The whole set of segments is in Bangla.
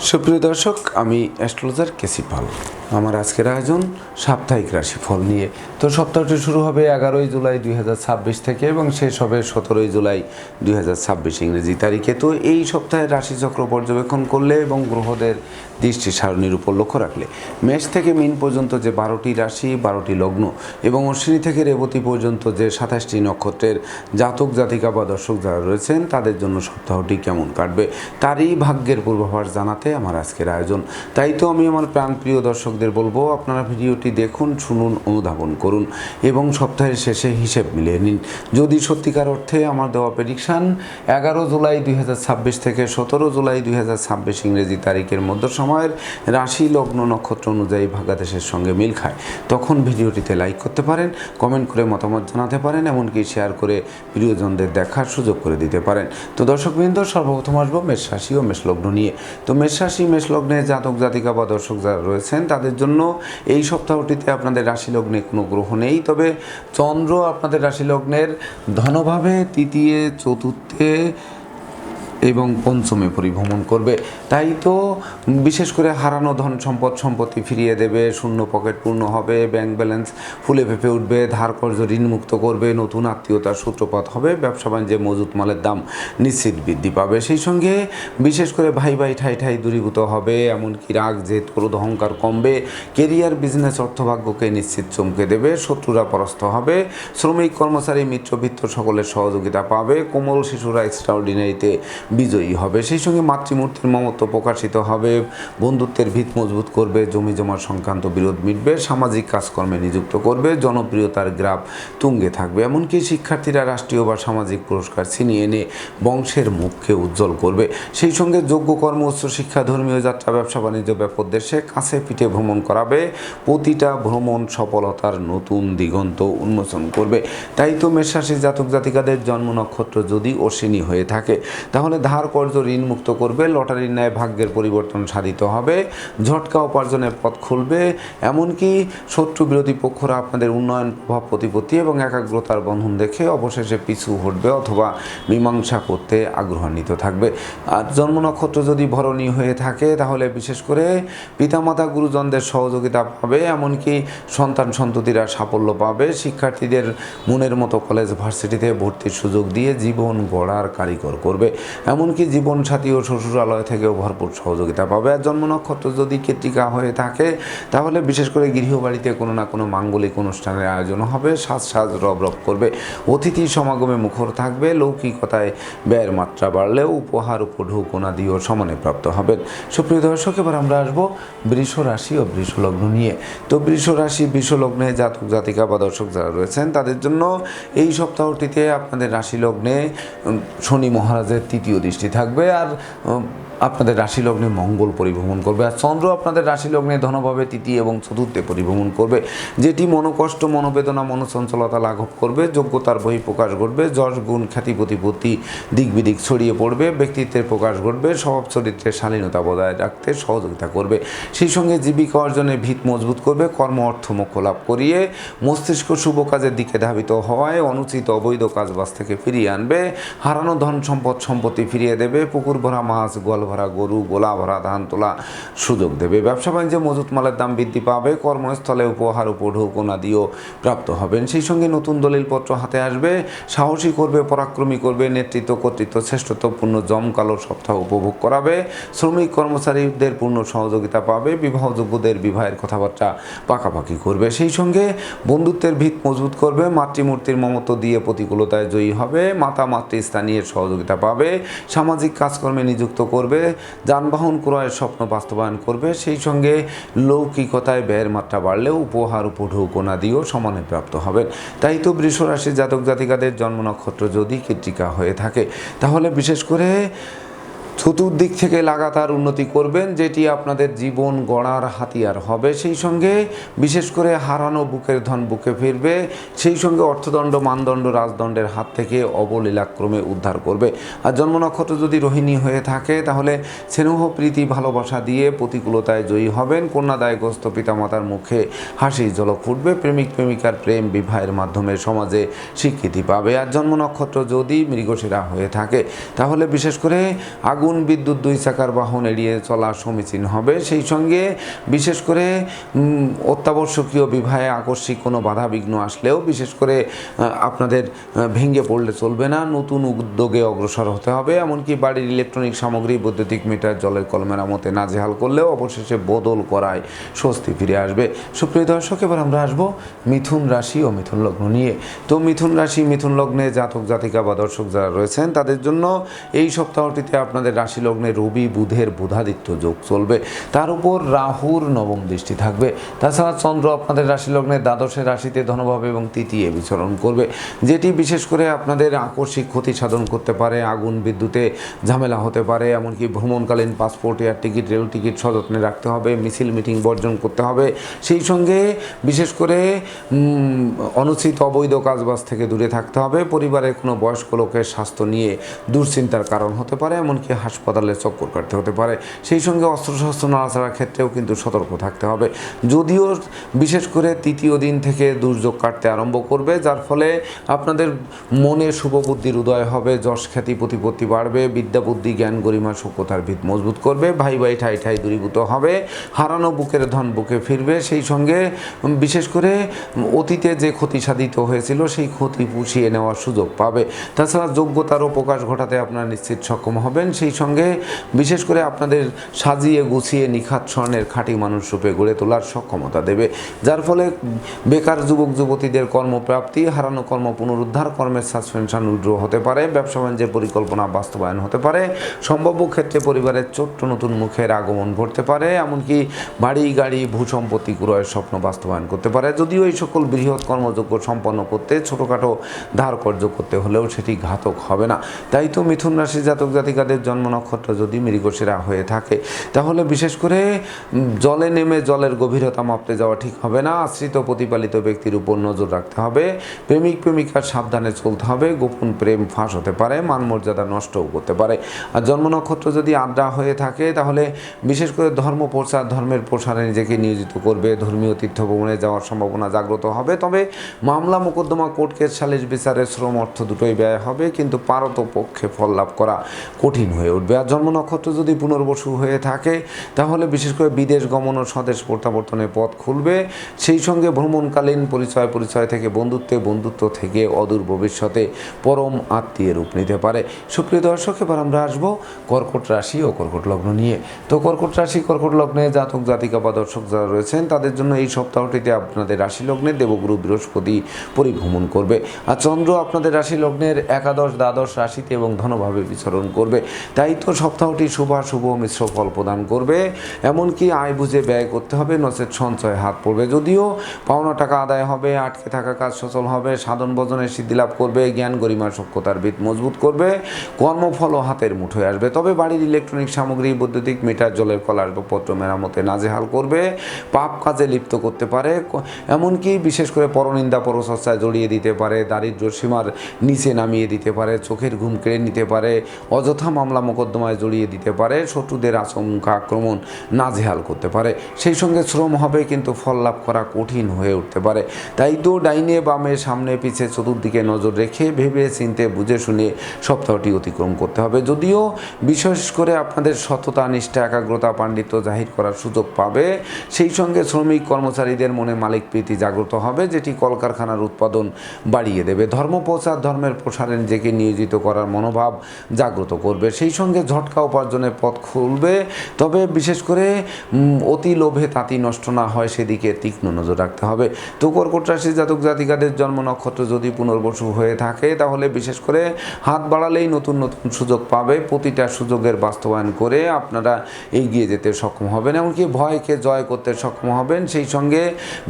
সুপ্রিয় দর্শক, আমি অ্যাস্ট্রোলজার কেসি পাল। আমার আজকের আয়োজন সাপ্তাহিক রাশিফল নিয়ে। তো সপ্তাহটি শুরু হবে 11ই জুলাই 2026 থেকে এবং শেষ হবে 17ই জুলাই 2026 ইংরেজি তারিখে। তো এই সপ্তাহে রাশিচক্র পর্যবেক্ষণ করলে এবং গ্রহদের দৃষ্টি সারণীর উপর লক্ষ্য রাখলে মেষ থেকে মীন পর্যন্ত যে 12টি রাশি, 12টি লগ্ন এবং অশ্বিনী থেকে রেবতী পর্যন্ত যে 27টি নক্ষত্রের জাতক জাতিকা বা দর্শক যারা রয়েছেন তাদের জন্য সপ্তাহটি কেমন কাটবে তারই ভাগ্যের পূর্বাভাস জানাতে আমার আজকের আয়োজন। তাই তো আমি আমার প্রাণপ্রিয় দর্শকদের বলবো, আপনারা ভিডিওটি দেখুন, শুনুন, অনুধাবন করুন এবং সপ্তাহের শেষে হিসেব মিলিয়ে নিন। যদি সত্যিকার অর্থে আমার দেওয়া প্রেডিকশান 11 জুলাই 2026 থেকে 17 জুলাই 2026 ইংরেজি তারিখের মধ্য সময়ের রাশি লগ্ন নক্ষত্র অনুযায়ী ভাগ্যাদেশের সঙ্গে মিল খায়, তখন ভিডিওটিতে লাইক করতে পারেন, কমেন্ট করে মতামত জানাতে পারেন, এমনকি শেয়ার করে প্রিয়জনদের দেখার সুযোগ করে দিতে পারেন। তো দর্শকবৃন্দ, সর্বপ্রথম আসবো মেষ রাশি ও মেষ লগ্ন নিয়ে। তো মেষ রাশি মেষ লগ্নে জাতক জাতিকা বা দর্শক যারা রয়েছেন তাদের জন্য এই সপ্তাহটিতে আপনাদের রাশি লগ্নে কোনো গ্রহ নেই, তবে চন্দ্র আপনাদের রাশি লগ্নের ধনভাবে তৃতীয়, চতুর্থে এবং পঞ্চমে পরিভ্রমণ করবে। তাই তো বিশেষ করে হারানো ধন সম্পত্তি ফিরিয়ে দেবে, শূন্য পকেট পূর্ণ হবে, ব্যাংক ব্যালেন্স ফুলে ফেঁপে উঠবে, ধার কর্জ ঋণমুক্ত করবে, নতুন আত্মীয়তার সূত্রপাত হবে, ব্যবসা বাণিজ্যে মজুত মালের দাম নিশ্চিত বৃদ্ধি পাবে। সেই সঙ্গে বিশেষ করে ভাই ভাই ঠাই দূরীভূত হবে, এমনকি রাগ জেদ ক্রোধ অহংকার কমবে, কেরিয়ার বিজনেস অর্থভাগ্যকে নিশ্চিত চমকে দেবে, শত্রুরা পরাস্ত হবে, শ্রমিক কর্মচারী মিত্রবৃত্ত সকলের সহযোগিতা পাবে, কোমল শিশুরা এক্সট্রাঅর্ডিনারিতে বিজয়ী হবে। সেই সঙ্গে মাতৃমূর্তির মমত্ব প্রকাশিত হবে, বন্ধুত্বের ভিত মজবুত করবে, জমি জমা সংক্রান্ত বিরোধ মিটবে, সামাজিক কাজকর্মে নিযুক্ত করবে, জনপ্রিয়তার গ্রাফ তুঙ্গে থাকবে, এমনকি শিক্ষার্থীরা রাষ্ট্রীয় বা সামাজিক পুরস্কার ছিনিয়ে এনে বংশের মুখকে উজ্জ্বল করবে। সেই সঙ্গে যোগ্য কর্ম, উচ্চশিক্ষা, ধর্মীয় যাত্রা, ব্যবসা বাণিজ্য ব্যাপক দেশে কাছে পিঠে ভ্রমণ করাবে, প্রতিটা ভ্রমণ সফলতার নতুন দিগন্ত উন্মোচন করবে। তাই তো মেষ রাশির জাতক জাতিকাদের জন্ম নক্ষত্র যদি অশ্বিনী হয়ে থাকে তাহলে ধার কর্জ ঋণ মুক্ত করবে, লটারির ন্যায় ভাগ্যের পরিবর্তন সাধিত হবে, ঝটকা উপার্জনের পথ খুলবে, এমনকি শত্রু বিরোধী পক্ষরা আপনাদের উন্নয়ন প্রভাব প্রতিপত্তি এবং একাগ্রতার বন্ধন দেখে অবশেষে পিছু হটবে অথবা মীমাংসা করতে আগ্রহান্বিত থাকবে। আর জন্ম নক্ষত্র যদি ভরণী হয়ে থাকে তাহলে বিশেষ করে পিতামাতা গুরুজনদের সহযোগিতা পাবে, এমনকি সন্তান সন্ততিরা সাফল্য পাবে, শিক্ষার্থীদের মনের মতো কলেজ ভার্সিটিতে ভর্তির সুযোগ দিয়ে জীবন গড়ার কারিগর করবে, এমনকি জীবনসাথী ও শ্বশুরালয় থেকেও ভরপুর সহযোগিতা পাবে। আর জন্ম নক্ষত্র যদি কৃত্তিকা হয়ে থাকে তাহলে বিশেষ করে গৃহবাড়িতে কোনো না কোনো মাঙ্গলিক অনুষ্ঠানের আয়োজন হবে, সাজ রব করবে, অতিথি সমাগমে মুখর থাকবে, লৌকিকতায় ব্যয়ের মাত্রা বাড়লেও উপহার উপঢৌকনা দিয়েও সমানে প্রাপ্ত হবেন। সুপ্রিয় দর্শক, এবার আমরা আসবো বৃষ রাশি ও বৃষ লগ্ন নিয়ে। তো বৃষ রাশি বৃষ লগ্নে জাতক জাতিকা বা দর্শক যারা রয়েছেন তাদের জন্য এই সপ্তাহটিতে আপনাদের রাশি লগ্নে শনি মহারাজের তৃতীয় দৃষ্টি থাকবে, আর আপনাদের রাশি লগ্নে মঙ্গল পরিভ্রমণ করবে, আর চন্দ্র আপনাদের রাশি লগ্নে ধনভাবে তৃতীয় এবং চতুর্থে পরিভ্রমণ করবে, যেটি মনোকষ্ট, মনোবেদনা, মনোচঞ্চলতা লাঘব করবে, যোগ্যতার বহিঃপ্রকাশ ঘটবে, যশ গুণ খ্যাতি প্রতিপত্তি দিক বিদিক ছড়িয়ে পড়বে, ব্যক্তিত্বের প্রকাশ ঘটবে, স্বভাব চরিত্রের শালীনতা বজায় রাখতে সহযোগিতা করবে। সেই সঙ্গে জীবিকা অর্জনের ভিত মজবুত করবে, কর্ম অর্থ মোক্ষ লাভ করিয়ে মস্তিষ্ক শুভ কাজের দিকে ধাবিত হওয়ায় অনুচিত অবৈধ কাজবাজ থেকে ফিরিয়ে আনবে, হারানো ধন সম্পত্তি ফিরিয়ে দেবে, পুকুর ভরা মাছ, গোয়াল ভরা গরু, গোলা ভরা ধান তোলা সুযোগ দেবে, ব্যবসা বাণিজ্যে মজুত মালের দাম বৃদ্ধি পাবে, কর্মস্থলে উপহার উপঢৌকনা দিয়েও প্রাপ্ত হবেন। সেই সঙ্গে নতুন দলিলপত্র হাতে আসবে, সাহসী করবে, পরাক্রমী করবে, নেতৃত্ব কর্তৃত্ব শ্রেষ্ঠত্বপূর্ণ জমকালো সপ্তাহ উপভোগ করাবে, শ্রমিক কর্মচারীদের পূর্ণ সহযোগিতা পাবে, বিবাহযোগ্যদের বিবাহের কথাবার্তা পাকাপাকি করবে। সেই সঙ্গে বন্ধুত্বের ভিত মজবুত করবে, মাতৃমূর্তির মমত্ব দিয়ে প্রতিকূলতায় জয়ী হবে, মাতা মাতৃস্থানীয় সহযোগিতা পাবে, সামাজিক কাজকর্মে নিযুক্ত করবে, যানবাহন ক্রয়ের স্বপ্ন বাস্তবায়ন করবে। সেই সঙ্গে লৌকিকতায় ব্যয়ের মাত্রা বাড়লেও উপহার উপঢৌকনা দিয়েও সমানে প্রাপ্ত হবেন। তাই তো বৃষ রাশির জাতক জাতিকাদের জন্ম নক্ষত্র যদি কৃত্তিকা হয়ে থাকে তাহলে বিশেষ করে চতুর্দিক থেকে লাগাতার উন্নতি করবেন, যেটি আপনাদের জীবন গড়ার হাতিয়ার হবে। সেই সঙ্গে বিশেষ করে হারানো বুকের ধন বুকে ফিরবে, সেই সঙ্গে অর্থদণ্ড, মানদণ্ড, রাজদণ্ডের হাত থেকে অবলীলাক্রমে উদ্ধার করবে। আর জন্ম নক্ষত্র যদি রোহিণী হয়ে থাকে তাহলে স্নেহ প্রীতি ভালোবাসা দিয়ে প্রতিকূলতায় জয়ী হবেন, কন্যাদায়গ্রস্ত পিতামাতার মুখে হাসি ঝলক ফুটবে, প্রেমিক প্রেমিকার প্রেম বিবাহের মাধ্যমে সমাজে স্বীকৃতি পাবে। আর জন্ম নক্ষত্র যদি মৃগশিরা হয়ে থাকে তাহলে বিশেষ করে আগুন বিদ্যুৎ দুই চাকার বাহন এড়িয়ে চলা সমীচীন হবে। সেই সঙ্গে বিশেষ করে অত্যাবশ্যকীয় বিবাহে আকস্মিক কোনো বাধা বিঘ্ন আসলেও বিশেষ করে আপনাদের ভেঙে পড়লে চলবে না, নতুন উদ্যোগে অগ্রসর হতে হবে। এমনকি বাড়ির ইলেকট্রনিক সামগ্রী, বৈদ্যুতিক মিটার, জলের কল মেরামতে নাজেহাল করলেও অবশেষে বদল করায় স্বস্তি ফিরে আসবে। সুপ্রিয় দর্শক, এবার আমরা আসবো মিথুন রাশি ও মিথুন লগ্ন নিয়ে। তো মিথুন রাশি, মিথুন লগ্নে জাতক জাতিকা বা দর্শক যারা রয়েছেন তাদের জন্য এই সপ্তাহটিতে আপনাদের রাশি লগ্নে রবি বুধের বুধাদিত্য যোগ চলবে, তার উপর রাহুর নবম দৃষ্টি থাকবে। তাছাড়া চন্দ্র আপনাদের রাশি লগ্নের দ্বাদশের রাশিতে ধনভাবে এবং তৃতীয় বিচরণ করবে, যেটি বিশেষ করে আপনাদের আকস্মিক ক্ষতি সাধন করতে পারে, আগুন বিদ্যুতে ঝামেলা হতে পারে। এমনকি ভ্রমণকালীন passport, air ticket, rail ticket সযত্নে রাখতে হবে, মিছিল মিটিং বর্জন করতে হবে। সেই সঙ্গে বিশেষ করে অনুচিত অবৈধ কাজবাজ থেকে দূরে থাকতে হবে। পরিবারের কোনো বয়স্ক লোকের স্বাস্থ্য নিয়ে দুশ্চিন্তার কারণ হতে পারে, এমনকি হাসপাতালে চক্কর কাটতে হতে পারে। সেই সঙ্গে অস্ত্রশস্ত্র নাড়াচাড়ার ক্ষেত্রেও কিন্তু সতর্ক থাকতে হবে। যদিও বিশেষ করে তৃতীয় দিন থেকে দুর্যোগ কাটতে আরম্ভ করবে, যার ফলে আপনাদের মনে শুভ বুদ্ধির উদয় হবে, যশ খ্যাতি প্রতিপত্তি বাড়বে, বিদ্যা বুদ্ধি জ্ঞান গরিমা সূক্ষ্মতার ভিত মজবুত করবে, ভাই ভাই ঠাই ঠাই দূরীভূত হবে, হারানো বুকের ধন বুকে ফিরবে। সেই সঙ্গে বিশেষ করে অতীতে যে ক্ষতি সাধিত হয়েছিল সেই ক্ষতি পুষিয়ে নেওয়ার সুযোগ পাবে। তাছাড়া যোগ্যতারও প্রকাশ ঘটাতে আপনারা নিশ্চিত সক্ষম হবেন। সেই সঙ্গে বিশেষ করে আপনাদের সাজিয়ে গুছিয়ে নিখাত স্বর্ণের খাঁটি মানুষ রূপে গড়ে তোলার সক্ষমতা দেবে, যার ফলে বেকার যুবক যুবতীদের কর্মপ্রাপ্তি, হারানো কর্ম পুনরুদ্ধার, কর্মের সাসপেনশন উইথড্র হতে পারে, ব্যবসা বাণিজ্যের পরিকল্পনা বাস্তবায়ন হতে পারে, সম্ভাব্য ক্ষেত্রে পরিবারের ছোট্ট নতুন মুখের আগমন ঘটতে পারে, এমনকি বাড়ি গাড়ি ভূসম্পত্তি ক্রয়ের স্বপ্ন বাস্তবায়ন করতে পারে। যদিও এই সকল বৃহৎ কর্মযোগ্য সম্পন্ন করতে ছোটোখাটো ধার কর্য করতে হলেও সেটি ঘাতক হবে না। তাই তো মিথুন রাশি জাতক জাতিকাদের জন্ম নক্ষত্র যদি মৃগশিরা হয়ে থাকে, তাহলে বিশেষ করে জলে নেমে জলের গভীরতা মাপতে যাওয়া ঠিক হবে না। আশ্রিত প্রতিপালিত ব্যক্তির উপর নজর রাখতে হবে, প্রেমিক প্রেমিকার সাবধানে চলতে হবে, গোপন প্রেম ফাঁস হতে পারে, মান মর্যাদা নষ্টও করতে পারে। আর জন্ম নক্ষত্র যদি আদ্রা হয়ে থাকে, তাহলে বিশেষ করে ধর্ম প্রচার, ধর্মের প্রসারে নিজেকে নিয়োজিত করবে, ধর্মীয় তীর্থভ্রমণে যাওয়ার সম্ভাবনা জাগ্রত হবে। তবে মামলা মোকদ্দমা, কোর্ট কেস, সালিশ বিচারে শ্রম অর্থ দুটোই ব্যয় হবে, কিন্তু পারত পক্ষে ফল লাভ করা কঠিন হয়ে উঠবে। আর জন্ম নক্ষত্র যদি পুনর্বসু হয়ে থাকে, তাহলে বিশেষ করে বিদেশ গমন ও স্বদেশ প্রত্যাবর্তনের পথ খুলবে। সেই সঙ্গে ভ্রমণকালীন পরিচয় থেকে বন্ধুত্ব থেকে অদূর ভবিষ্যতে পরম আত্মীয় রূপ নিতে পারে। সুপ্রিয় দর্শক, এবার আমরা আসবো কর্কট রাশি ও কর্কট লগ্ন নিয়ে। তো কর্কট রাশি, কর্কট লগ্নে জাতক জাতিকা বা দর্শক যারা রয়েছেন তাদের জন্য এই সপ্তাহটিতে আপনাদের রাশি লগ্নে দেবগুরু বৃহস্পতি পরিভ্রমণ করবে। আর চন্দ্র আপনাদের রাশি লগ্নের একাদশ দ্বাদশ রাশিতে এবং ধনভাবে বিচরণ করবে। তাই তো সপ্তাহটি শুভ মিশ্র ফল প্রদান করবে। এমনকি আয় বুঝে ব্যয় করতে হবে, নচেত সঞ্চয় হাত পড়বে। যদিও পাওনা টাকা আদায় হবে, আটকে থাকা কাজ সচল হবে, সাধন ভজনের সিদ্ধি লাভ করবে, জ্ঞান গরিমা সক্ষতার ভিত মজবুত করবে, কর্মফলও হাতের মুঠোয় আসবে। তবে বাড়ির ইলেকট্রনিক সামগ্রী, বৈদ্যুতিক মিটার, জলের কল, আসবাবপত্র মেরামতে নাজেহাল করবে, পাপ কাজে লিপ্ত করতে পারে, এমনকি বিশেষ করে পরনিন্দা পরচর্চায় জড়িয়ে দিতে পারে, দারিদ্র্য সীমার নিচে নামিয়ে দিতে পারে, চোখের ঘুম কেড়ে নিতে পারে, অযথা মামলা মোকদ্দমায় জড়িয়ে দিতে পারে, শত্রুদের আচমকা আক্রমণ নাজেহাল করতে পারে। সেই সঙ্গে শ্রম হবে, কিন্তু ফল লাভ করা কঠিন হয়ে উঠতে পারে। তাই তো ডাইনে বামে সামনে পিছে চতুর্দিকে নজর রেখে ভেবে চিনতে বুঝে শুনে সপ্তাহটি অতিক্রম করতে হবে। যদিও বিশেষ করে আপনাদের সততা, নিষ্ঠা, একাগ্রতা, পাণ্ডিত্য জাহির করার সুযোগ পাবে। সেই সঙ্গে শ্রমিক কর্মচারীদের মনে মালিক প্রীতি জাগ্রত হবে, যেটি কলকারখানার উৎপাদন বাড়িয়ে দেবে। ধর্ম প্রচার, ধর্মের প্রসারে নিজেকে নিয়োজিত করার মনোভাব জাগ্রত করবে। সেই সঙ্গে ঝটকা উপার্জনের পথ খুলবে। তবে বিশেষ করে অতি লোভে তাঁতি নষ্ট না হয় সেদিকে তীক্ষ্ণ নজর রাখতে হবে। তো কর্কট রাশি জাতক জাতিকাদের জন্ম নক্ষত্র যদি পুনর্বসু হয়ে থাকে, তাহলে বিশেষ করে হাত বাড়ালেই নতুন নতুন সুযোগ পাবে। প্রতিটা সুযোগের বাস্তবায়ন করে আপনারা এগিয়ে যেতে সক্ষম হবেন, এমনকি ভয়কে জয় করতে সক্ষম হবেন। সেই সঙ্গে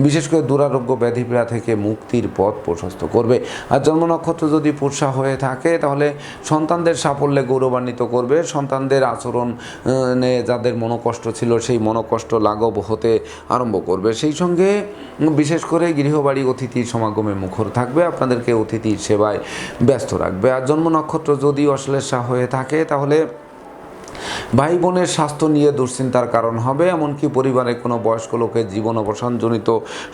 বিশেষ করে দুরারোগ্য ব্যাধিপীড়া থেকে মুক্তির পথ প্রশস্ত করবে। আর জন্ম নক্ষত্র যদি পুরসা হয়ে থাকে, তাহলে সন্তানদের সাফল্যে গৌরবান্বিত করবে। সন্তানদের আচরণে যাদের মনোকষ্ট ছিল সেই মনোকষ্ট লাঘব হতে আরম্ভ করবে। সেই সঙ্গে বিশেষ করে গৃহবাড়ি অতিথির সমাগমে মুখর থাকবে, আপনাদেরকে অতিথির সেবায় ব্যস্ত রাখবে। আর জন্ম নক্ষত্র যদি অশ্লেষা হয়ে থাকে, তাহলে ভাই বোনের স্বাস্থ্য নিয়ে দুশ্চিন্তার কারণ হবে, এমনকি পরিবারের কোনো বয়স্ক লোকের জীবন অবসানজনিত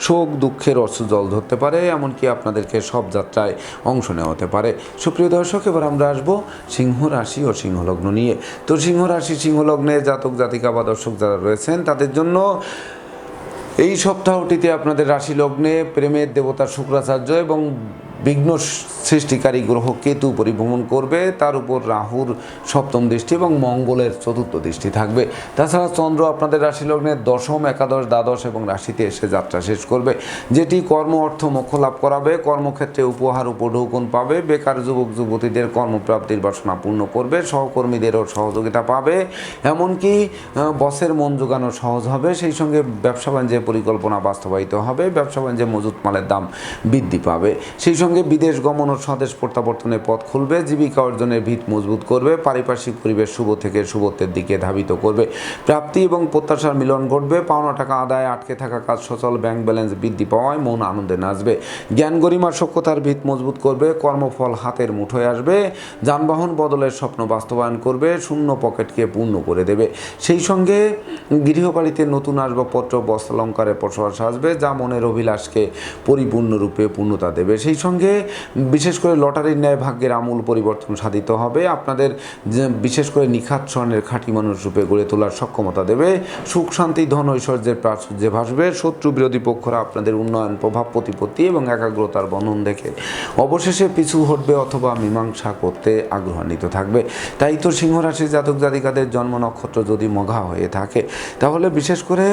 শোক দুঃখের অশ্রু জল ধরতে পারে, এমনকি আপনাদেরকে সব যাত্রায় অংশ নেওয়া হতে পারে। সুপ্রিয় দর্শক, এবার আমরা আসবো সিংহ রাশি ও সিংহ লগ্ন নিয়ে। তো সিংহ রাশি সিংহ লগ্নে জাতক জাতিকা বা দর্শক যারা রয়েছেন তাদের জন্য এই সপ্তাহটিতে আপনাদের রাশি লগ্নে প্রেমের দেবতা শুক্রাচার্য এবং বিঘ্ন সৃষ্টিকারী গ্রহ কেতু পরিভ্রমণ করবে, তার উপর রাহুর সপ্তম দৃষ্টি এবং মঙ্গলের চতুর্থ দৃষ্টি থাকবে। তাছাড়া চন্দ্র আপনাদের রাশি লগ্নের দশম, একাদশ, দ্বাদশ এবং রাশিতে এসে যাত্রা শেষ করবে, যেটি কর্ম অর্থ মোক্ষ লাভ করাবে, কর্মক্ষেত্রে উপহার উপঢৌকন পাবে, বেকার যুবক যুবতীদের কর্মপ্রাপ্তির বাসনা পূর্ণ করবে, সহকর্মীদেরও সহযোগিতা পাবে, এমনকি বসের মন জোগানো সহজ হবে। সেই সঙ্গে ব্যবসা বাণিজ্যের পরিকল্পনা বাস্তবায়িত হবে, ব্যবসা বাণিজ্যে মজুত মালের দাম বৃদ্ধি পাবে। সেই সঙ্গে বিদেশ গমন ও স্বদেশ প্রত্যাবর্তনের পথ খুলবে, জীবিকা অর্জনের ভিত মজবুত করবে, পারিপার্শ্বিক পরিবেশ শুভ থেকে শুভত্বের দিকে ধাবিত করবে, প্রাপ্তি এবং প্রত্যাশার মিলন ঘটবে, পাওনা টাকা আদায়, আটকে থাকা কাজ সচল, ব্যাংক ব্যালেন্স বৃদ্ধি পাওয়ায় মন আনন্দে নাচবে, জ্ঞান গরিমার সক্ষতার ভিত মজবুত করবে, কর্মফল হাতের মুঠোয় আসবে, যানবাহন বদলের স্বপ্ন বাস্তবায়ন করবে, শূন্য পকেটকে পূর্ণ করে দেবে। সেই সঙ্গে গৃহবাড়িতে নতুন আসবাবপত্র বস্ত্রালঙ্কারে বসবাস আসবে, যা মনের অভিলাষকে পরিপূর্ণরূপে পূর্ণতা দেবে। সেই সঙ্গে বিশেষ করে লটারির ন্যায় ভাগ্যের আমূল পরিবর্তন সাধিত হবে, আপনাদের বিশেষ করে নিখাত স্বর্ণের খাঁটি মানুষ রূপে গড়ে তোলার সক্ষমতা দেবে, সুখ শান্তি ধন ঐশ্বর্যের প্রাচুর্যে ভাসবে, শত্রু বিরোধী পক্ষরা আপনাদের উন্নয়ন প্রভাব প্রতিপত্তি এবং একাগ্রতার বন্ধন দেখে অবশেষে পিছু হটবে অথবা মীমাংসা করতে আগ্রহান্বিত থাকবে। তাই তো সিংহ রাশির জাতক জাতিকাদের জন্ম নক্ষত্র যদি মঘা হয়ে থাকে তাহলে বিশেষ করে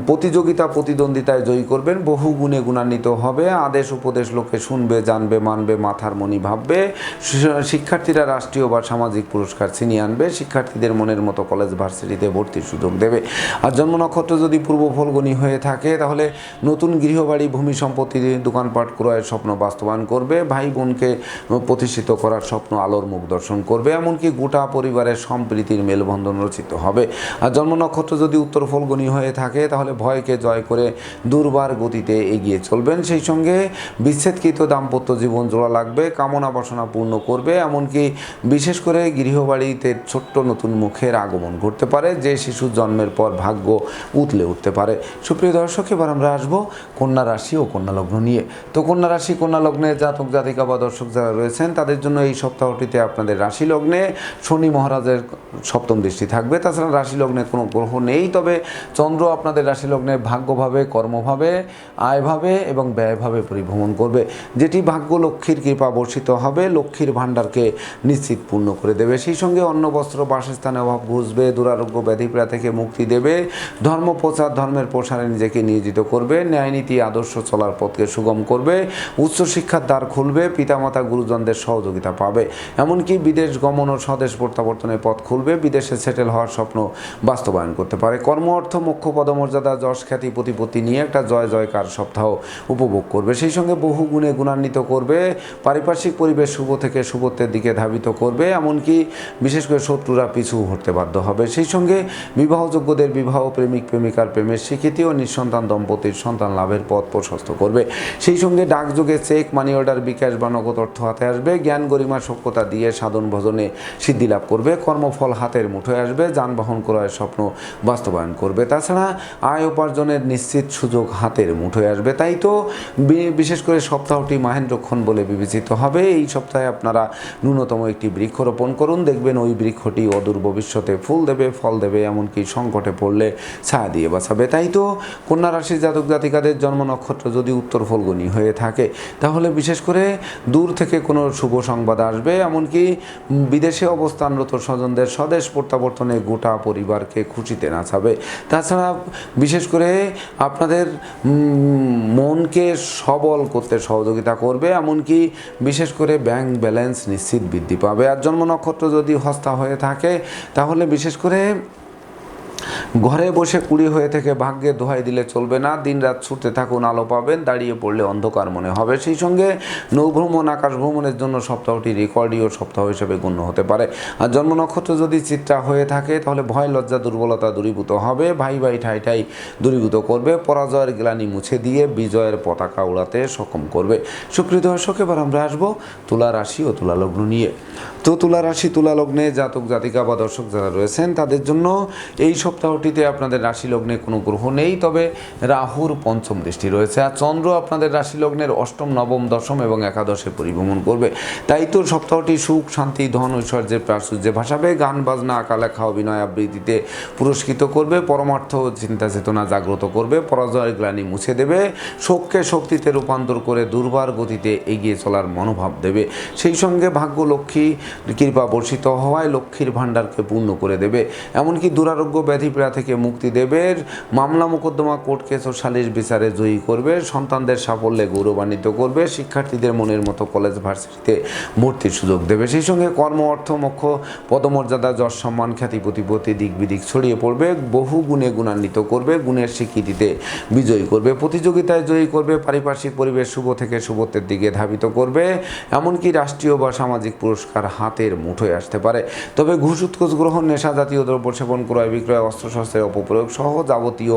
প্রতিযোগিতা প্রতিদ্বন্দ্বিতায় জয়ী করবেন, বহু গুণে গুণান্বিত হবে, আদেশ উপদেশ লোকে শুনবে, জানবে, মানবে, মাথার মনি ভাববে, শিক্ষার্থীরা রাষ্ট্রীয় বা সামাজিক পুরস্কার ছিনিয়ে আনবে, শিক্ষার্থীদের মনের মতো কলেজ ভার্সিটিতে ভর্তির সুযোগ দেবে। আর জন্ম নক্ষত্র যদি পূর্ব ফলগুনি হয়ে থাকে তাহলে নতুন গৃহবাড়ি, ভূমি সম্পত্তি, দোকানপাট ক্রয়ের স্বপ্ন বাস্তবায়ন করবে, ভাই বোনকে প্রতিষ্ঠিত করার স্বপ্ন আলোর মুখ দর্শন করবে, এমনকি গোটা পরিবারের সম্প্রীতির মেলবন্ধন রচিত হবে। আর জন্ম নক্ষত্র যদি উত্তর ফলগুনি হয়ে থাকে তাহলে ভয়কে জয় করে দুর্বার গতিতে এগিয়ে চলবেন। সেই সঙ্গে বিচ্ছেদকৃত দাম্পত্য জীবন জোড়া লাগবে, কামনা বাসনা পূর্ণ করবে, এমনকি বিশেষ করে গৃহবাড়িতে ছোট্ট নতুন মুখের আগমন ঘটতে পারে, যে শিশু জন্মের পর ভাগ্য উতলে উঠতে পারে। সুপ্রিয় দর্শক, এবার আমরা আসবো কন্যা রাশি ও কন্যা লগ্ন নিয়ে। তো কন্যা রাশি কন্যা লগ্নের জাতক জাতিকা বা দর্শক যারা রয়েছেন তাদের জন্য এই সপ্তাহটিতে আপনাদের রাশি লগ্নে শনি মহারাজের সপ্তম দৃষ্টি থাকবে। তাছাড়া রাশি লগ্নে কোনো গ্রহ নেই, তবে চন্দ্র আপনাদের রাশি লগ্নে ভাগ্যভাবে, কর্মভাবে, আয়ভাবে এবং ব্যয়ভাবে পরিভ্রমণ করবে, যেটি ভাগ্য লক্ষ্মীর কৃপা বর্ষিত হবে, লক্ষ্মীর ভাণ্ডারকে নিশ্চিত পূর্ণ করে দেবে। সেই সঙ্গে অন্ন বস্ত্র বাসস্থানে অভাব ঘুষবে, দুরারোগ্য ব্যাধিপীড়া থেকে মুক্তি দেবে, ধর্ম প্রচার, ধর্মের প্রসারে নিজেকে নিয়োজিত করবে, ন্যায়নীতি আদর্শ চলার পথকে সুগম করবে, উচ্চশিক্ষার দ্বার খুলবে, পিতামাতা গুরুজনদের সহযোগিতা পাবে, এমনকি বিদেশ গমন ও স্বদেশ প্রত্যাবর্তনের পথ খুলবে, বিদেশে সেটেল হওয়ার স্বপ্ন বাস্তবায়ন করতে পারে। কর্ম অর্থ মোক্ষ পদমর্যাদা, যশ খ্যাতি প্রতিপত্তি নিয়ে একটা জয় জয়কার সপ্তাহ উপভোগ করবে। সেই সঙ্গে বহু গুণে গুণান্বিত করবে, পারিপার্শ্বিক পরিবেশ শুভ থেকে শুভত্বের দিকে ধাবিত করবে, এমনকি বিশেষ করে শত্রুরা পিছু হটতে বাধ্য হবে। সেই সঙ্গে বিবাহযোগ্যদের বিবাহ, প্রেমিক প্রেমিকার প্রেমের স্বীকৃতি ও নিঃসন্তান দম্পতির সন্তান লাভের পথ প্রশস্ত করবে। সেই সঙ্গে ডাকযোগে চেক, মানি অর্ডার, বিকাশ বা নগদ অর্থ হাতে আসবে, জ্ঞান গরিমা সক্ষতা দিয়ে সাধন ভজনে সিদ্ধি লাভ করবে, কর্মফল হাতের মুঠোয় আসবে, যানবাহন ক্রয়ের স্বপ্ন বাস্তবায়ন করবে। তাছাড়া আয় উপার্জনের নিশ্চিত সুযোগ হাতের মুঠোয় আসবে। তাই তো বিশেষ করে সপ্তাহটি মাহেন্দ্রক্ষণ বলে বিবেচিত হবে। এই সপ্তাহে আপনারা ন্যূনতম একটি বৃক্ষরোপণ করুন, দেখবেন ওই বৃক্ষটি অদূর ভবিষ্যতে ফুল দেবে, ফল দেবে, এমনকি সংকটে পড়লে ছায়া দিয়ে বাঁচাবে। তাই তো কন্যা রাশির জাতক জাতিকাদের জন্ম নক্ষত্র যদি উত্তর ফলগুনি হয়ে থাকে তাহলে বিশেষ করে দূর থেকে কোনো শুভ সংবাদ আসবে, এমনকি বিদেশে অবস্থানরত স্বজনদের স্বদেশ প্রত্যাবর্তনে গোটা পরিবারকে খুশিতে নাচাবে। তাছাড়া বিশেষ করে আপনাদের মনকে সবল করতে সহযোগিতা করবে, এমনকি বিশেষ করে ব্যাংক ব্যালেন্স নিশ্চিত বৃদ্ধি পাবে। আর জন্ম নক্ষত্র যদি হস্তা হয়ে থাকে তাহলে বিশেষ করে ঘরে বসে কুড়ি হয়ে থেকে ভাগ্যে দোহাই দিলে চলবে না, দিনরাত ছুটতে থাকুন, আলো পাবেন, দাঁড়িয়ে পড়লে অন্ধকার মনে হবে। সেই সঙ্গে নৌভ্রমণ, আকাশ ভ্রমণের জন্য সপ্তাহটি রেকর্ডীয় সপ্তাহ হিসেবে গণ্য হতে পারে। আর জন্ম নক্ষত্র যদি চিত্রা হয়ে থাকে তাহলে ভয়, লজ্জা, দুর্বলতা দূরীভূত হবে, ভাই ভাই ঠাই ঠাই দূরীভূত করবে, পরাজয়ের গ্লানি মুছে দিয়ে বিজয়ের পতাকা উড়াতে সক্ষম করবে। সুপ্রিয় দর্শক, এবার আমরা আসবো তুলা রাশি ও তুলা লগ্ন নিয়ে। তো তুলা রাশি, তুলা লগ্নে জাতক জাতিকা বা দর্শক যারা রয়েছেন তাদের জন্য এই সপ্তাহটিতে আপনাদের রাশি লগ্নে কোনো গ্রহ নেই, তবে রাহুর পঞ্চম দৃষ্টি রয়েছে। আর চন্দ্র আপনাদের রাশি লগ্নের অষ্টম, নবম, দশম এবং একাদশে পরিভ্রমণ করবে। তাই তো সপ্তাহটি সুখ, শান্তি, ধন, ঐশ্বর্যের প্রাচুর্যে ভাসাবে, গান বাজনা, আঁকা লেখা, অভিনয় আবৃত্তিতে পুরস্কৃত করবে, পরমার্থ চিন্তা চেতনা জাগ্রত করবে, পরাজয়ের গ্লানি মুছে দেবে, শোককে শক্তিতে রূপান্তর করে দুর্বার গতিতে এগিয়ে চলার মনোভাব দেবে। সেই সঙ্গে ভাগ্য লক্ষ্মী কৃপা বর্ষিত হওয়ায় লক্ষ্মীর ভাণ্ডারকে পূর্ণ করে দেবে, এমনকি দুরারোগ্য ব্যাধি পীড়া থেকে মুক্তি দেবে, মামলা মোকদ্দমা, কোর্ট কেস ও সালিশ বিচারে জয়ী করবে, সন্তানদের সাফল্যে গৌরবান্বিত করবে, শিক্ষার্থীদের মনের মতো কলেজ ভার্সিটিতে ভর্তির সুযোগ দেবে। সেই সঙ্গে কর্ম, অর্থ, মোক্ষ, পদমর্যাদা, যশ, সম্মান, খ্যাতি, প্রতিপত্তি দিক বিদিক ছড়িয়ে পড়বে, বহু গুণে গুণান্বিত করবে, গুণের স্বীকৃতিতে বিজয়ী করবে, প্রতিযোগিতায় জয়ী করবে, পারিপার্শ্বিক পরিবেশ শুভ থেকে শুভত্বের দিকে ধাবিত করবে, এমনকি রাষ্ট্রীয় বা সামাজিক পুরস্কার হাতের মুঠোয় আসতে পারে। তবে ঘুষ, উৎকোচ গ্রহণ, নেশা জাতীয় দ্রব্য সেবন, ক্রয় বিক্রয়, অস্ত্রশস্ত্রের অপপ্রয়োগ সহ যাবতীয়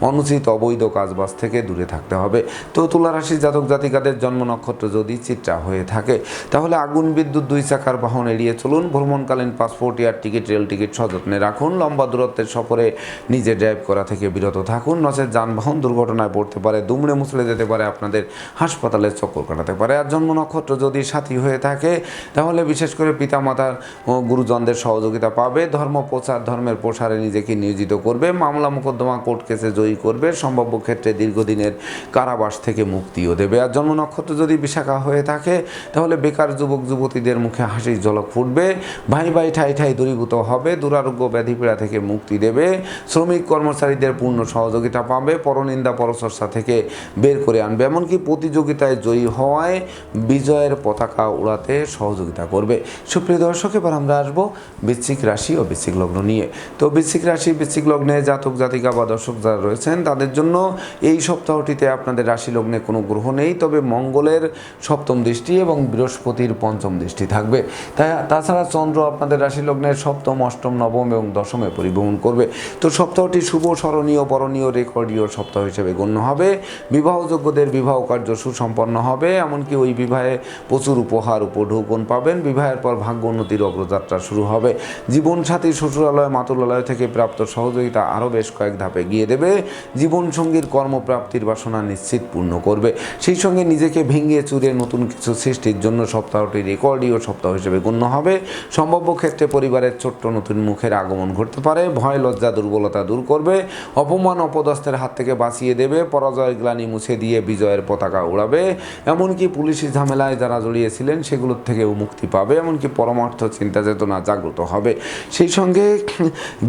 অনুচিত অবৈধ কাজবাজ থেকে দূরে থাকতে হবে। তো তুলা রাশির জাতক জাতিকাদের জন্ম নক্ষত্র যদি চিত্রা হয়ে থাকে তাহলে আগুন, বিদ্যুৎ, দুই চাকার বাহন এড়িয়ে চলুন, ভ্রমণকালীন passport, air ticket, rail ticket সযত্নে রাখুন, লম্বা দূরত্বের সফরে নিজে ড্রাইভ করা থেকে বিরত থাকুন, নচেত যানবাহন দুর্ঘটনায় পড়তে পারে, দুমড়ে মুচড়ে যেতে পারে, আপনাদের হাসপাতালের চক্কর কাটাতে পারে। আর জন্ম নক্ষত্র যদি সাথী হয়ে থাকে তাহলে বিশেষ করে পিতামাতার ও গুরুজনদের সহযোগিতা পাবে, ধর্ম প্রচার, ধর্মের প্রসারে নিজেকে নিয়োজিত করবে, মামলা মোকদ্দমা, কোর্ট কেসে জয়ী করবে, সম্ভাব্য ক্ষেত্রে দীর্ঘদিনের কারাবাস থেকে মুক্তিও দেবে। আর জন্ম নক্ষত্র যদি বিশাখা হয়ে থাকে তাহলে বেকার যুবক যুবতীদের মুখে হাসির ঝলক ফুটবে, ভাই ভাই ঠাই ঠাই দূরীভূত হবে, দুরারোগ্য ব্যাধি পীড়া থেকে মুক্তি দেবে, শ্রমিক কর্মচারীদের পূর্ণ সহযোগিতা পাবে, পরনিন্দা পরচর্চা থেকে বের করে আনবে, এমনকি প্রতিযোগিতায় জয়ী হওয়ায় বিজয়ের পতাকা উড়াতে সহযোগিতা করবে। সুপ্রিয় দর্শক, এবার আমরা আসবো বৃশ্চিক রাশি ও বৃশ্চিক লগ্ন নিয়ে। তো বৃশ্চিক রাশি, বৃশ্চিক লগ্নে জাতক জাতিকা বা দর্শক যারা রয়েছেন তাদের জন্য এই সপ্তাহটিতে আপনাদের রাশি লগ্নে কোনো গ্রহ নেই, তবে মঙ্গলের সপ্তম দৃষ্টি এবং বৃহস্পতির পঞ্চম দৃষ্টি থাকবে। তাছাড়া চন্দ্র আপনাদের রাশি লগ্নের সপ্তম, অষ্টম, নবম এবং দশমে পরিভ্রমণ করবে। তো সপ্তাহটি শুভ, স্মরণীয়, বরণীয়, রেকর্ডীয় সপ্তাহ হিসেবে গণ্য হবে। বিবাহযোগ্যদের বিবাহ কার্য সুসম্পন্ন হবে, এমনকি ওই বিবাহে প্রচুর উপহার, উপঢৌকন পাবেন, বিবাহের পর ভাগ্য উন্নতির অগ্রযাত্রা শুরু হবে, জীবনসাথী শ্বশুরালয়, মাতুলালয় থেকে প্রাপ্ত সহযোগিতা আরও বেশ কয়েক ধাপে গিয়ে দেবে, জীবনসঙ্গীর কর্মপ্রাপ্তির বাসনা নিশ্চিত পূর্ণ করবে। সেই সঙ্গে নিজেকে ভেঙে চুরে নতুন কিছু সৃষ্টির জন্য সপ্তাহটি রেকর্ডীয় সপ্তাহ হিসেবে গণ্য হবে। সম্ভাব্য ক্ষেত্রে পরিবারের ছোট্ট নতুন মুখের আগমন ঘটতে পারে, ভয়, লজ্জা, দুর্বলতা দূর করবে, অপমান অপদস্থের হাত থেকে বাঁচিয়ে দেবে, পরাজয়ের গ্লানি মুছে দিয়ে বিজয়ের পতাকা উড়াবে, এমনকি পুলিশি ঝামেলায় যারা জড়িয়েছিলেন সেগুলোর থেকেও মুক্তি পাবে, এমনকি পরমার্থ চিন্তা চেতনা জাগ্রত হবে। সেই সঙ্গে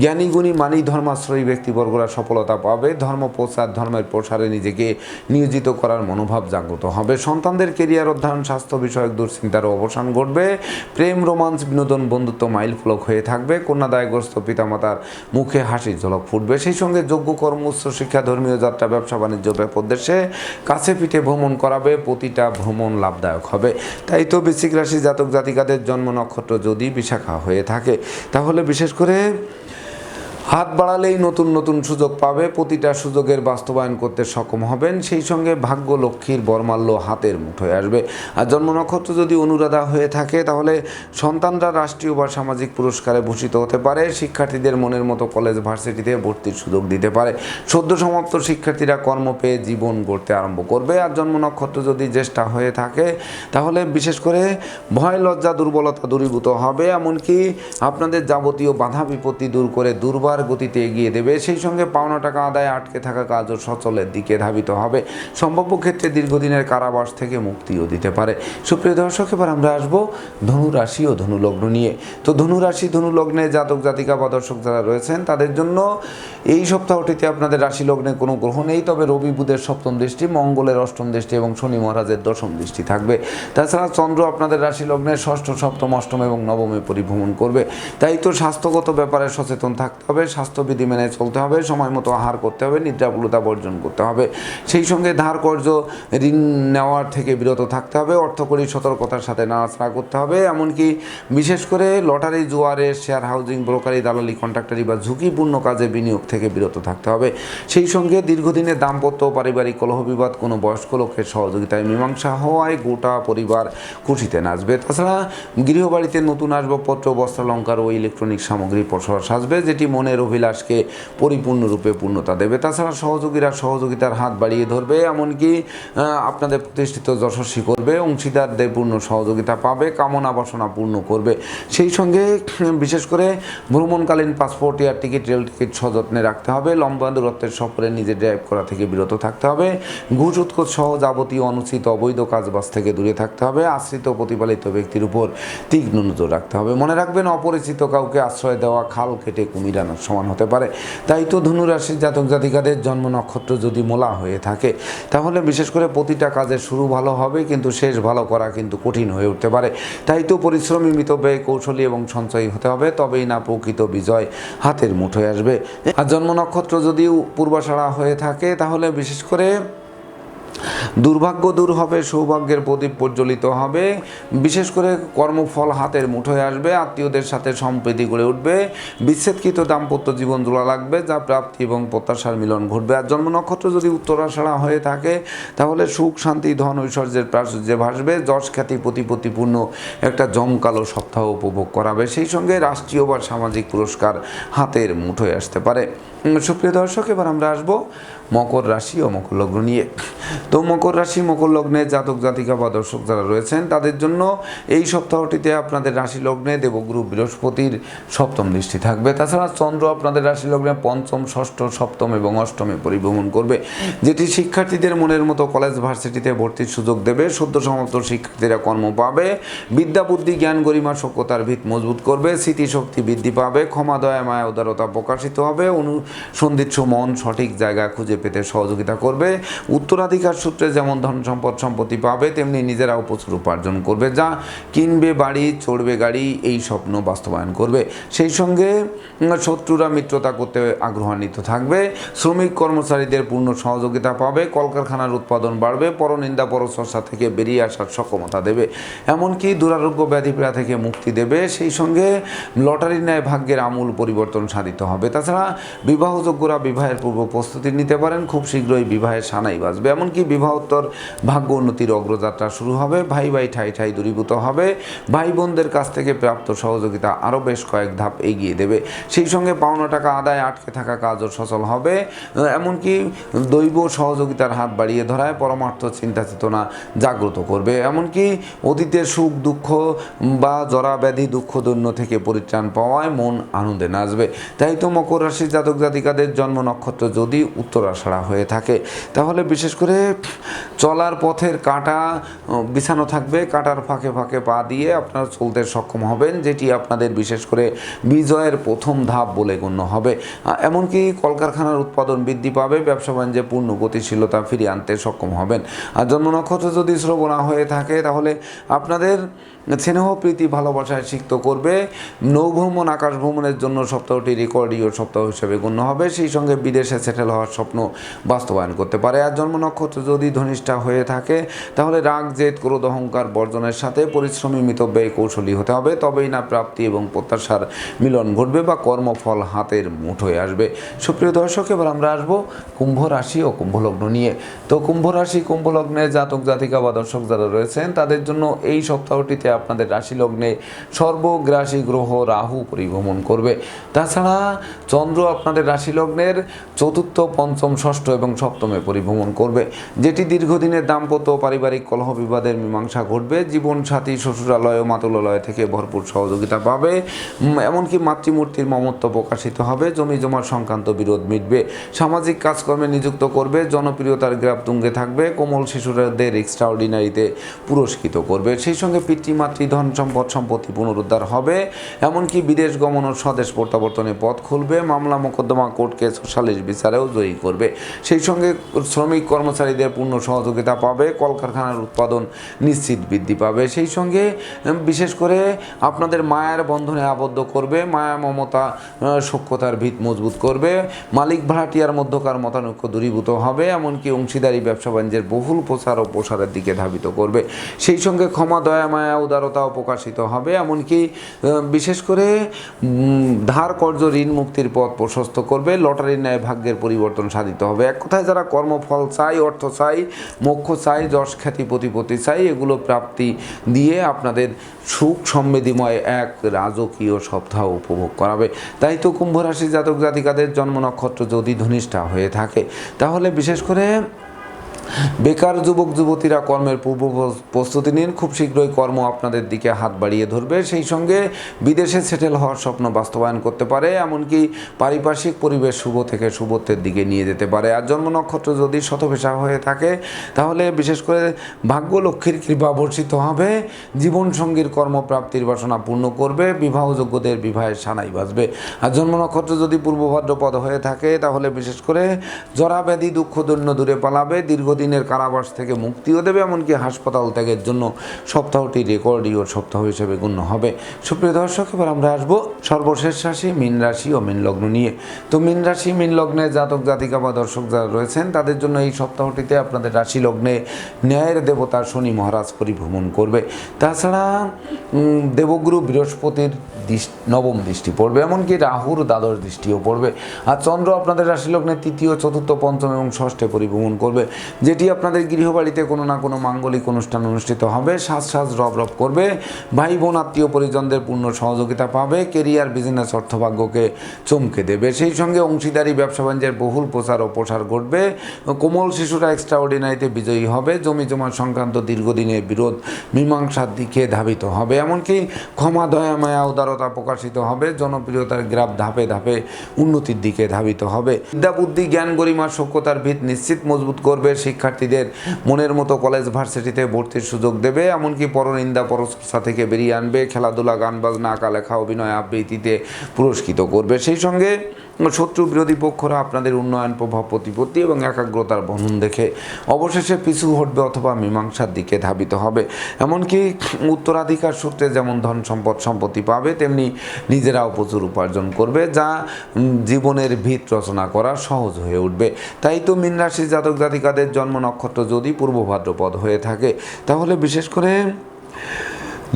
জ্ঞানী গুণী মানি ধর্মাশ্রয়ী ব্যক্তিবর্গরা সফলতা পাবে, ধর্ম প্রচার, ধর্মের প্রসারে নিজেকে নিয়োজিত করার মনোভাব জাগ্রত হবে, সন্তানদের কেরিয়ার, অধ্যয়ন, স্বাস্থ্য বিষয়ক দুশ্চিন্তার অবসান ঘটবে, প্রেম, রোমান্স, বিনোদন, বন্ধুত্ব মাইল ফলক হয়ে থাকবে, কন্যাদায়গ্রস্ত পিতামাতার মুখে হাসির ঝলক ফুটবে। সেই সঙ্গে যোগ্য কর্ম, উচ্চ শিক্ষা, ধর্মীয় যাত্রা, ব্যবসা বাণিজ্য উদ্দেশ্যে কাছে পিঠে ভ্রমণ করাবে, প্রতিটা ভ্রমণ লাভদায়ক হবে। তাই তো বৃশ্চিক রাশি জাতক জাতিকাদের জন্ম নক্ষত্র যদি বিশাখা হয়ে থাকে তাহলে বিশেষ করে হাত বাড়ালেই নতুন নতুন সুযোগ পাবে, প্রতিটা সুযোগের বাস্তবায়ন করতে সক্ষম হবেন। সেই সঙ্গে ভাগ্য লক্ষ্মীর বরমাল্য হাতের মুঠোয় আসবে। আর জন্ম নক্ষত্র যদি অনুরাধা হয়ে থাকে তাহলে সন্তানরা রাষ্ট্রীয় বা সামাজিক পুরস্কারে ভূষিত হতে পারে, শিক্ষার্থীদের মনের মতো কলেজ ভার্সিটিতে ভর্তির সুযোগ দিতে পারে, সদ্য সমাপ্ত শিক্ষার্থীরা কর্ম পেয়ে জীবন গড়তে আরম্ভ করবে। আর জন্ম নক্ষত্র যদি জ্যেষ্ঠা হয়ে থাকে তাহলে বিশেষ করে ভয়, লজ্জা, দুর্বলতা দূরীভূত হবে, এমনকি আপনাদের যাবতীয় বাধা বিপত্তি দূর করে দুর্বার গতিতে এগিয়ে দেবে। সেই সঙ্গে পাওনা টাকা আদায়, আটকে থাকা কাজও সচলের দিকে ধাবিত হবে, সম্ভাব্য ক্ষেত্রে দীর্ঘদিনের কারাবাস থেকে মুক্তিও দিতে পারে। সুপ্রিয় দর্শক, এবার আমরা আসবো ধনু রাশি ও ধনু লগ্ন নিয়ে। তো ধনু রাশি, ধনু লগ্নে জাতক জাতিকা বা দর্শক যারা রয়েছেন তাদের জন্য এই সপ্তাহটিতে আপনাদের রাশি লগ্নে কোনো গ্রহ নেই, তবে রবি বুধের সপ্তম দৃষ্টি, মঙ্গলের অষ্টম দৃষ্টি এবং শনি মহারাজের দশম দৃষ্টি থাকবে। তাছাড়া চন্দ্র আপনাদের রাশি লগ্নের ষষ্ঠ, সপ্তম, অষ্টম এবং নবমে পরিভ্রমণ করবে। তাই তো স্বাস্থ্যগত ব্যাপারে সচেতন থাকতে হবে, হবে, স্বাস্থ্যবিধি মেনে চলতে হবে, সময় মতো আহার করতে হবে, নিদ্রাবুলতা বর্জন করতে হবে। সেই সঙ্গে ধার কর্জ ঋণ নেওয়ার থেকে বিরত থাকতে হবে, অর্থকরী সতর্কতার সাথে নাড়াচাড়া করতে হবে। এমনকি বিশেষ করে লটারি, জুয়ারে, শেয়ার, হাউজিং, ব্রোকারি, দালালি, কন্ট্রাক্টারি বা ঝুঁকিপূর্ণ কাজে বিনিয়োগ থেকে বিরত থাকতে হবে। সেই সঙ্গে দীর্ঘদিনের দাম্পত্য পারিবারিক কলহ বিবাদ কোনো বয়স্ক লোকের সহযোগিতায় মীমাংসা হওয়ায় গোটা পরিবার খুশিতে নাচবে। তাছাড়া গৃহবাড়িতে নতুন আসবাবপত্র, বস্ত্রালঙ্কার ও ইলেকট্রনিক সামগ্রী প্রসার সাজবে, যেটি মনের অভিলাষকে পরিপূর্ণরূপে পূর্ণতা দেবে। তাছাড়া সহযোগীরা সহযোগিতার হাত বাড়িয়ে ধরবে, এমনকি আপনাদের প্রতিষ্ঠিত যশস্বী করবে, অংশীদারদের পূর্ণ সহযোগিতা পাবে, কামনা বাসনা পূর্ণ করবে। সেই সঙ্গে বিশেষ করে ভ্রমণকালীন passport, air ticket, rail ticket সযত্নে রাখতে হবে। লম্বা দূরত্বের সফরে নিজে ড্রাইভ করা থেকে বিরত থাকতে হবে। ঘুষ, উৎকোচ সহ যাবতীয় অনুচিত অবৈধ কাজবাজ থেকে দূরে থাকতে হবে। আশ্রিত প্রতিপালিত ব্যক্তির উপর তীক্ষ্ণ নজর রাখতে হবে। মনে রাখবেন, অপরিচিত কাউকে আশ্রয় দেওয়া খাল কেটে কুমির আনার সমান হতে পারে। তাই তো ধনুরাশির জাতক জাতিকাদের জন্ম নক্ষত্র যদি মোলা হয়ে থাকে, তাহলে বিশেষ করে প্রতিটা কাজের শুরু ভালো হবে, কিন্তু শেষ ভালো করা কিন্তু কঠিন হয়ে উঠতে পারে। তাই তো পরিশ্রমী, মিতব্যয়ী, কৌশলী এবং সঞ্চয়ী হতে হবে, তবেই না প্রকৃত বিজয় হাতের মুঠোয় আসবে। আর জন্ম নক্ষত্র যদি পূর্বাষাঢ়া হয়ে থাকে, তাহলে বিশেষ করে দুর্ভাগ্য দূর হবে, সৌভাগ্যের প্রদীপ প্রজ্বলিত হবে, বিশেষ করে কর্মফল হাতের মুঠোয় আসবে, আত্মীয়দের সাথে সম্প্রীতি গড়ে উঠবে, বিচ্ছেদকৃত দাম্পত্য জীবন জোড়া লাগবে, যা প্রাপ্তি এবং প্রত্যাশার মিলন ঘটবে। আর জন্ম নক্ষত্র যদি উত্তরাষাঢ়া হয়ে থাকে, তাহলে সুখ, শান্তি, ধন, ঐশ্বর্যের প্রাচুর্যে ভাসবে, যশ, খ্যাতি, প্রতিপত্তিপূর্ণ একটা জমকালো সপ্তাহ উপভোগ করাবে। সেই সঙ্গে রাষ্ট্রীয় বা সামাজিক পুরস্কার হাতের মুঠোয় আসতে পারে। সুপ্রিয় দর্শক, এবার আমরা আসবো মকর রাশি ও মকর লগ্ন নিয়ে। তো মকর রাশি, মকর লগ্নে জাতক জাতিকা বা দর্শক যারা রয়েছেন, তাদের জন্য এই সপ্তাহটিতে আপনাদের রাশি লগ্নে দেবগুরু বৃহস্পতির সপ্তম দৃষ্টি থাকবে। তাছাড়া চন্দ্র আপনাদের রাশি লগ্নে পঞ্চম, ষষ্ঠ, সপ্তম এবং অষ্টমে পরিভ্রমণ করবে, যেটি শিক্ষার্থীদের মনের মতো কলেজ, ভার্সিটিতে ভর্তির সুযোগ দেবে। সদ্য সমাপ্ত শিক্ষার্থীরা কর্ম পাবে, বিদ্যা, বুদ্ধি, জ্ঞান, গরিমা, সভ্যতার ভিত মজবুত করবে, স্মৃতিশক্তি বৃদ্ধি পাবে, ক্ষমা, দয়া, মায়া, উদারতা প্রকাশিত হবে, অনুসন্ধিৎস মন সঠিক জায়গা খুঁজে পেতে সহযোগিতা করবে। উত্তরাধিকার সূত্রে যেমন ধন সম্পদ সম্পত্তি পাবে, তেমনি নিজেরাও প্রচুর উপার্জন করবে, যা কিনবে বাড়ি, চড়বে গাড়ি, এই স্বপ্ন বাস্তবায়ন করবে। সেই সঙ্গে শত্রুরা মিত্রতা করতে আগ্রহান্বিত থাকবে, শ্রমিক কর্মচারীদের পূর্ণ সহযোগিতা পাবে, কলকারখানার উৎপাদন বাড়বে, পরনিন্দা পরচর্চা থেকে বেরিয়ে আসার সক্ষমতা দেবে, এমনকি দুরারোগ্য ব্যাধিপীড়া থেকে মুক্তি দেবে। সেই সঙ্গে লটারির ন্যায় ভাগ্যের আমূল পরিবর্তন সাধিত হবে। তাছাড়া বিবাহযোগ্যরা বিবাহের পূর্ব প্রস্তুতি নিতে পারেন, খুব শীঘ্রই বিবাহের সানাই বাজবে, এমনকি বিবাহোত্তর ভাগ্য উন্নতির অগ্রযাত্রা শুরু হবে, ভাই ভাই ঠাই ঠাই দূরীভূত হবে, ভাই বোনদের কাছ থেকে প্রাপ্ত সহযোগিতা আরও বেশ কয়েক ধাপ এগিয়ে দেবে। সেই সঙ্গে পাওনা টাকা আদায়, আটকে থাকা কাজও সচল হবে, এমনকি দৈব সহযোগিতার হাত বাড়িয়ে ধরায় পরমার্থ চিন্তা চেতনা জাগ্রত করবে, এমনকি অতীতের সুখ দুঃখ বা জরা ব্যাধি দুঃখ দৈন্য থেকে পরিত্রাণ পাওয়ায় মন আনন্দে নাচবে। তাই তো মকর রাশির জাতক জাতিকাদের জন্ম নক্ষত্র যদি উত্তরাষাঢ়া হয়ে থাকে, তাহলে বিশেষ করে চলার পথের কাঁটা বিছানো থাকবে, কাঁটার ফাঁকে ফাঁকে পা দিয়ে আপনারা চলতে সক্ষম হবেন, যেটি আপনাদের বিশেষ করে বিজয়ের প্রথম ধাপ বলে গণ্য হবে। এমনকি কলকারখানার উৎপাদন বৃদ্ধি পাবে, ব্যবসা বাণিজ্যে পূর্ণ গতিশীলতা ফিরিয়ে আনতে সক্ষম হবেন। আর জন্ম নক্ষত্র যদি শ্রবণা হয়ে থাকে, তাহলে আপনাদের স্নেহ, প্রীতি, ভালোবাসায় সিক্ত করবে। নৌভ্রমণ, আকাশ ভ্রমণের জন্য সপ্তাহটি রেকর্ডীয় সপ্তাহ হিসেবে গণ্য হবে। সেই সঙ্গে বিদেশে সেটেল হওয়ার স্বপ্ন বাস্তবায়ন করতে পারে। আর জন্ম নক্ষত্র যদি ধনিষ্ঠা হয়ে থাকে, তাহলে রাগ, জেদ, ক্রোধ, অহংকার বর্জনের সাথে পরিশ্রমী, মিতব্যয়ী, কৌশলী হতে হবে, তবেই না প্রাপ্তি এবং প্রত্যাশার মিলন ঘটবে বা কর্মফল হাতের মুঠোয় আসবে। সুপ্রিয় দর্শক, এবার আমরা আসবো কুম্ভ রাশি ও কুম্ভ লগ্ন নিয়ে। তো কুম্ভ রাশি, কুম্ভ লগ্নে জাতক জাতিকা বা দর্শক যারা রয়েছেন, তাদের জন্য এই সপ্তাহটিতে আপনাদের রাশি লগ্নে সর্বগ্রাসী গ্রহ রাহু পরিভ্রমণ করবে। তাছাড়া চন্দ্র আপনাদের রাশি লগ্নের চতুর্থ, পঞ্চম, ষষ্ঠ এবং সপ্তমে পরিভ্রমণ করবে, যেটি দীর্ঘদিনের দাম্পত্য পারিবারিক কলহ বিবাদের মীমাংসা ঘটবে। জীবন সাথী শ্বশুরালয় ও মাতুলালয় থেকে ভরপুর সহযোগিতা পাবে, এমনকি মাতৃমূর্তির মমত্ব প্রকাশিত হবে, জমি জমা সংক্রান্ত বিরোধ মিটবে, সামাজিক কাজকর্মে নিযুক্ত করবে, জনপ্রিয়তার গ্রাফ তুঙ্গে থাকবে, কোমল শিশুদের এক্সট্রাঅর্ডিনারিতে পুরস্কৃত করবে। সেই সঙ্গে পিতৃমাতৃ ধন সম্পদ সম্পত্তি পুনরুদ্ধার হবে, এমনকি বিদেশ গমন ও স্বদেশ প্রত্যাবর্তনে পথ খুলবে, মামলা মোকদ্দমা কোর্ট কেস ও সালিশ বিচারেও জয়ী করবে। করবে। সেই সঙ্গে শ্রমিক কর্মচারীদের পূর্ণ সহযোগিতা পাবে, কলকারখানার উৎপাদন নিশ্চিত বৃদ্ধি পাবে। সেই সঙ্গে বিশেষ করে আপনাদের মায়ের বন্ধনে আবদ্ধ করবে, মায়া মমতা সখ্যতার ভিত মজবুত করবে, মালিক ভাড়াটিয়ার মধ্যকার মতানৈক্য দূরীভূত হবে, এমনকি অংশীদারি ব্যবসা বাণিজ্যের বহুল প্রচার ও প্রসারের দিকে ধাবিত করবে। সেই সঙ্গে ক্ষমা, দয়া, মায়া, উদারতাও প্রকাশিত হবে, এমনকি বিশেষ করে ধার কর্য ঋণ মুক্তির পথ প্রশস্ত করবে, লটারির ন্যায় ভাগ্যের পরিবর্তন সাধিত হবে। এক কথায় যারা কর্মফল চাই, অর্থ চাই, মোক্ষ চাই, যশ খ্যাতি প্রতিপত্তি চাই, এগুলো প্রাপ্তি দিয়ে আপনাদের সুখ সমৃদ্ধিময় এক রাজকীয় সপ্তাহ উপভোগ করাবে। তাই তো কুম্ভ রাশি জাতক জাতিকাদের জন্ম নক্ষত্র যদি ধনিষ্ঠা হয়ে থাকে, তাহলে বিশেষ করে বেকার যুবক যুবতীরা কর্মের পূর্ব প্রস্তুতি নিন। খুব শীঘ্রই কর্ম আপনাদের দিকে হাত বাড়িয়ে ধরবে। সেই সঙ্গে বিদেশে সেটেল হওয়ার স্বপ্ন বাস্তবায়ন করতে পারে, এমনকি পারিপার্শ্বিক পরিবেশ শুভ থেকে শুভত্বের দিকে নিয়ে যেতে পারে। আর জন্ম নক্ষত্র যদি শতভিসা হয়ে থাকে, তাহলে বিশেষ করে ভাগ্য লক্ষ্মীর কৃপা বর্ষিত হবে, জীবনসঙ্গীর কর্মপ্রাপ্তির বাসনা পূর্ণ করবে, বিবাহযোগ্যদের বিবাহের সানাই বাজবে। আর জন্ম নক্ষত্র যদি পূর্ব ভাদ্রপদ হয়ে থাকে, তাহলে বিশেষ করে জরা ব্যাধি দুঃখ দৈন্য দূরে পালাবে, দীর্ঘদিনের কারাবাস থেকে মুক্তিও দেবে, এমনকি হাসপাতাল ত্যাগের জন্য সপ্তাহটি রেকর্ডীয় সপ্তাহ হিসেবে গণ্য হবে। সুপ্রিয় দর্শক, এবার আমরা আসবো সর্বশেষ রাশি মীন রাশি ও মীন লগ্ন নিয়ে। তো মীন রাশি মীন লগ্নে জাতক জাতিকা বা দর্শক যারা রয়েছেন, তাদের জন্য এই সপ্তাহটিতে আপনাদের রাশি লগ্নে ন্যায়ের দেবতা শনি মহারাজ পরিভ্রমণ করবে। তাছাড়া দেবগুরু বৃহস্পতির নবম দৃষ্টি পড়বে, এমনকি রাহুর দ্বাদশ দৃষ্টিও পড়বে। আর চন্দ্র আপনাদের রাশি লগ্নে তৃতীয়, চতুর্থ, পঞ্চম এবং ষষ্ঠে পরিভ্রমণ করবে, যেটি আপনাদের গৃহবাড়িতে কোনো না কোনো মাঙ্গলিক অনুষ্ঠান অনুষ্ঠিত হবে। সাজ সাজ রব রব করবে, ভাই বোন আত্মীয় পরিজনদের পূর্ণ সহযোগিতা পাবে, কেরিয়ার বিজনেস অর্থভাগ্যকে চমকে দেবে। সেই সঙ্গে অংশীদারি ব্যবসা বাণিজ্যের বহুল প্রচার ও প্রসার ঘটবে, কোমল শিশুরা এক্সট্রাঅর্ডিনারিতে বিজয়ী হবে, জমি জমা সংক্রান্ত দীর্ঘদিনের বিরোধ মীমাংসার দিকে ধাবিত হবে, এমনকি ক্ষমা, দয়া, মায়া, উদারতা প্রকাশিত হবে, জনপ্রিয়তার গ্রাফ ধাপে ধাপে উন্নতির দিকে ধাবিত হবে। বিদ্যা বুদ্ধি জ্ঞান গরিমার সখ্যতার ভিত নিশ্চিত মজবুত করবে, শিক্ষার্থীদের মনের মতো কলেজ ভার্সিটিতে ভর্তির সুযোগ দেবে, এমনকি পরনিন্দা পরচর্চা থেকে বেরিয়ে আনবে, খেলাধুলা, গান বাজনা, আঁকা লেখা, অভিনয় আবৃত্তিতে পুরস্কৃত করবে। সেই সঙ্গে শত্রু বিরোধী পক্ষরা আপনাদের উন্নয়ন, প্রভাব প্রতিপত্তি এবং একাগ্রতার বন্ধন দেখে অবশেষে পিছু হটবে অথবা মীমাংসার দিকে ধাবিত হবে। এমনকি উত্তরাধিকার সূত্রে যেমন ধন সম্পদ সম্পত্তি পাবে, তেমনি নিজেরাও প্রচুর উপার্জন করবে, যা জীবনের ভিত রচনা করা সহজ হয়ে উঠবে। তাই তো মীন রাশির জাতক জাতিকাদের জন্ম নক্ষত্র যদি পূর্ব ভাদ্রপদ হয়ে থাকে, তাহলে বিশেষ করে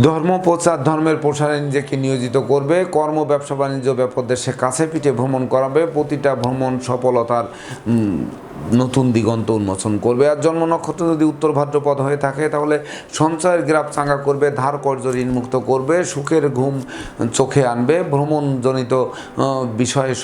ধর্ম প্রচার, ধর্মের প্রসারে নিজেকে নিয়োজিত করবে, কর্ম, ব্যবসা বাণিজ্য ব্যাপদেশে কাছে পিঠে ভ্রমণ করাবে, প্রতিটা ভ্রমণ সফলতার নতুন দিগন্ত উন্মোচন করবে। আর জন্ম নক্ষত্র যদি উত্তর ভাদ্রপদ হয়ে থাকে, তাহলে সঞ্চয়ের গ্রাফ চাঙ্গা করবে, ধার কর্য ঋণমুক্ত করবে, সুখের ঘুম চোখে আনবে, ভ্রমণজনিত বিষয়ে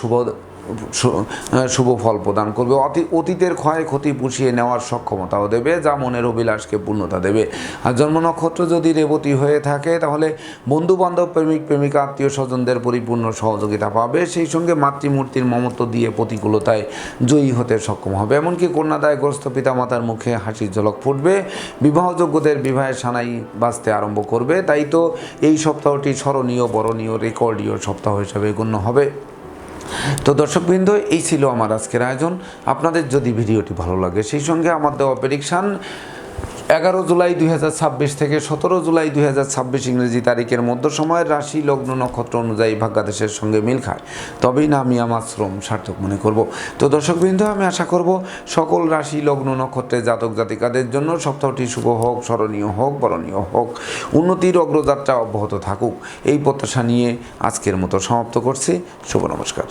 শুভ ফল প্রদান করবে, অতীতের ক্ষয়ক্ষতি পুষিয়ে নেওয়ার সক্ষমতাও দেবে, যা মনের অভিলাষকে পূর্ণতা দেবে। আর জন্ম নক্ষত্র যদি রেবতী হয়ে থাকে, তাহলে বন্ধুবান্ধব, প্রেমিক প্রেমিকা, আত্মীয় স্বজনদের পরিপূর্ণ সহযোগিতা পাবে, সেই সঙ্গে মাতৃমূর্তির মমত্ব দিয়ে প্রতিকূলতায় জয়ী হতে সক্ষম হবে, এমনকি কন্যাদায়গ্রস্ত পিতামাতার মুখে হাসির ঝলক ফুটবে, বিবাহযোগ্যদের বিবাহের সানাই বাজতে আরম্ভ করবে। তাই তো এই সপ্তাহটি স্মরণীয়, বরণীয়, রেকর্ডীয় সপ্তাহ হিসেবে গণ্য হবে। তো দর্শকবৃন্দ, এই ছিল আমার আজকের আয়োজন। আপনাদের যদি ভিডিওটি ভালো লাগে, সেই সঙ্গে আমার দেওয়া প্রেডিকশান 11 জুলাই 2026 থেকে 17 জুলাই 2026 ইংরেজি তারিখের মধ্য সময়ের রাশি লগ্ন নক্ষত্র অনুযায়ী ভাগ্যাদেশের সঙ্গে মিল খায়, তবেই না আমি আমার শ্রম সার্থক মনে করব। তো দর্শকবৃন্দ, আমি আশা করব সকল রাশি লগ্ন নক্ষত্রের জাতক জাতিকাদের জন্য সপ্তাহটি শুভ হোক, স্মরণীয় হোক, বরণীয় হোক, উন্নতির অগ্রযাত্রা অব্যাহত থাকুক, এই প্রত্যাশা নিয়ে আজকের মতো সমাপ্ত করছি। শুভ নমস্কার।